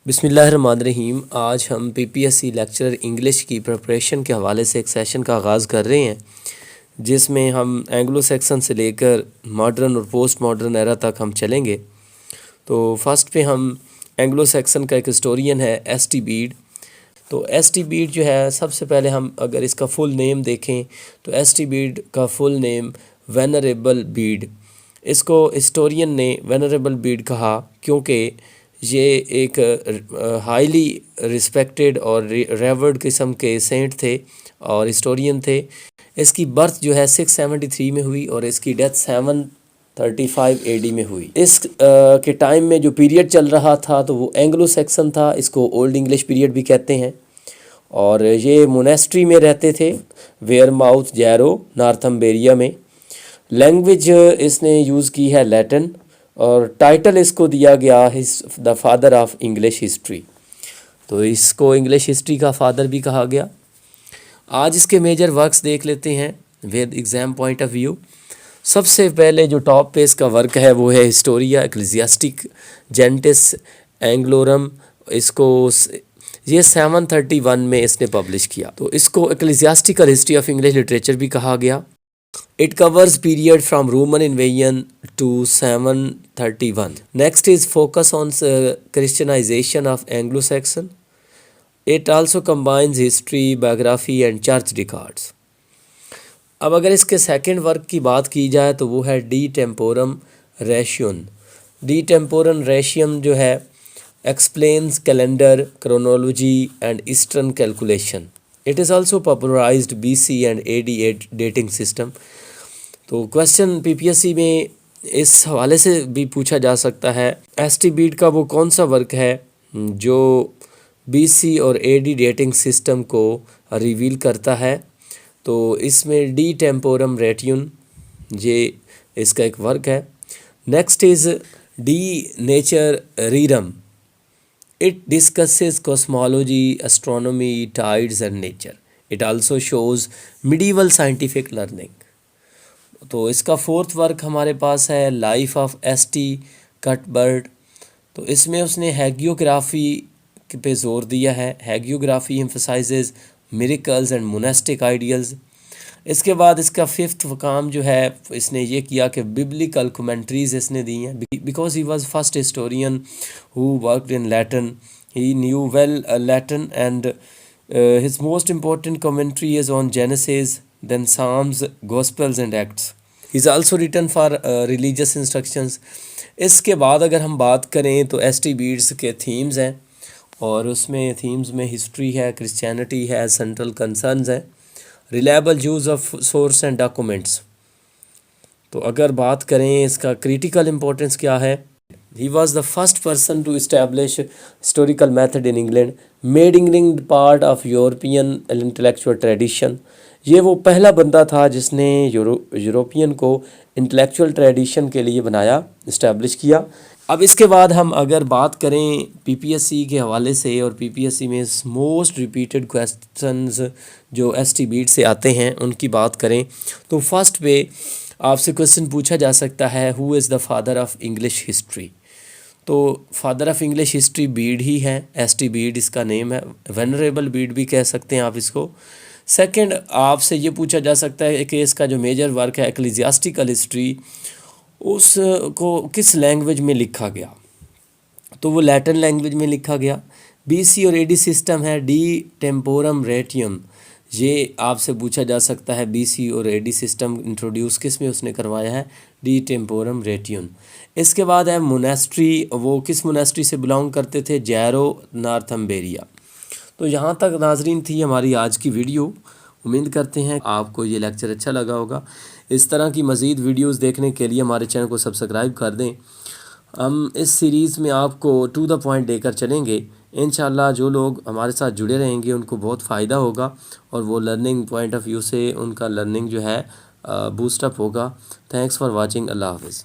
बिस्मिल्लाहिर्रहमानिर्रहीम। आज हम पीपीएससी लेक्चरर इंग्लिश की प्रिपरेशन के हवाले से एक सेशन का आगाज़ कर रहे हैं, जिसमें हम एंग्लो सेक्सन से लेकर मॉडर्न और पोस्ट मॉडर्न एरा तक हम चलेंगे। तो फर्स्ट पे हम एंग्लो सेक्सन का एक हिस्टोरियन है एस.टी. बीड। तो एस.टी. बीड जो है, सबसे पहले हम अगर इसका फुल नेम देखें तो एस.टी. बीड का फुल नेम वेनरेबल बीड। इसको हिस्टोरियन ने वेनरेबल बीड कहा क्योंकि ये एक हाईली रिस्पेक्टेड और रेवर्ड किस्म के सेंट थे और हिस्टोरियन थे। इसकी बर्थ जो है 673 में हुई और इसकी डेथ 735 एडी में हुई। इस के टाइम में जो पीरियड चल रहा था तो वो एंग्लो सेक्सन था, इसको ओल्ड इंग्लिश पीरियड भी कहते हैं। और ये मोनेस्ट्री में रहते थे, वेयरमाउथ जैरो नॉर्थम्बेरिया में। लैंग्वेज इसने यूज़ की है लैटिन और टाइटल इसको दिया गया the father of English history. तो इसको इंग्लिश हिस्ट्री का फादर भी कहा गया। आज इसके मेजर वर्क्स देख लेते हैं with exam point of view. सबसे पहले जो टॉप पे इसका वर्क है वो है हिस्टोरिया एक्लेसियास्टिक जेंटिस एंग्लोरम। इसको ये 731 में इसने पब्लिश किया। तो इसको एक्लेसियास्टिकल हिस्ट्री ऑफ इंग्लिश लिटरेचर भी कहा गया। It covers period from Roman invasion to 731. Next is focus on Christianization of Anglo-Saxon. It also combines history, biography and church records. अब अगर इसके सेकंड वर्क की बात की जाए तो वो है डी टेम्पोरम रेशियन। डी टेम्पोरम रेशियम जो है explains calendar, chronology and eastern calculation. It is also popularised BC and AD dating system. तो क्वेश्चन पीपीएससी में इस हवाले से भी पूछा जा सकता है, एस.टी. बीड का वो कौन सा वर्क है जो BC और AD डेटिंग सिस्टम को रिवील करता है। तो इसमें डी टेम्पोरम रेटियन ये इसका एक वर्क है। Next is De Natura Rerum. It discusses cosmology, astronomy, tides and nature. It also shows medieval scientific learning. तो इसका फोर्थ वर्क हमारे पास है लाइफ ऑफ एस.टी. कटबर्ट। तो इसमें उसने हैगियोग्राफी पे जोर दिया है। Hagiography emphasises miracles and monastic ideals. इसके बाद इसका फिफ्थ काम जो है इसने ये किया कि बिब्लिकल कमेंट्रीज इसने दी हैं। Because he was first historian who worked in Latin, he new well Latin and his most important commentary is on genesis, then Psalms, Gospels and Acts. He is also written for religious instructions. इसके बाद अगर हम बात करें तो ST. Beads के themes हैं और उसमें थीम्स में हिस्ट्री है, क्रिश्चियनिटी है, सेंट्रल कंसर्न्स है, reliable use of source and documents. तो अगर बात करें इसका क्रिटिकल इम्पोर्टेंस क्या है, he was the first person to establish historical method in England, made England part of European intellectual tradition. ये वो पहला बंदा था जिसने यूरोपियन को इंटेलेक्चुअल ट्रेडिशन के लिए बनाया, इस्टेब्लिश किया। अब इसके बाद हम अगर बात करें पीपीएससी के हवाले से और पीपीएससी में मोस्ट रिपीटेड क्वेश्चंस जो एस.टी. बीड से आते हैं उनकी बात करें तो फर्स्ट पे आपसे क्वेश्चन पूछा जा सकता है, who is the father of English history. तो father of English history Bede ही है, एस.टी. बीड इसका नेम है, वेनरेबल बीड भी कह सकते हैं आप इसको। सेकंड आपसे ये पूछा जा सकता है कि इसका जो मेजर वर्क है एक्लेसियास्टिकल हिस्ट्री उसको किस लैंग्वेज में लिखा गया। तो वो लैटिन लैंग्वेज में लिखा गया। BC और AD सिस्टम है डी टेम्पोरम रेटियम। ये आपसे पूछा जा सकता है BC और AD सिस्टम इंट्रोड्यूस किस में उसने करवाया है, डी टेम्पोरम रेटियन। इसके बाद है मोनेस्ट्री, वो किस मोनेस्ट्री से बिलोंग करते थे, जैरो नॉर्थम्बेरिया। तो यहाँ तक नाजरीन थी हमारी आज की वीडियो। उम्मीद करते हैं आपको ये लेक्चर अच्छा लगा होगा। इस तरह की मज़ीद वीडियोस देखने के लिए हमारे चैनल को सब्सक्राइब कर दें। हम इस सीरीज़ में आपको टू द पॉइंट देकर चलेंगे। इंशाल्लाह जो लोग हमारे साथ जुड़े रहेंगे उनको बहुत फ़ायदा होगा और वो लर्निंग पॉइंट ऑफ व्यू से उनका लर्निंग जो है बूस्टअप होगा। Thanks for watching. अल्लाह हाफ़िज़।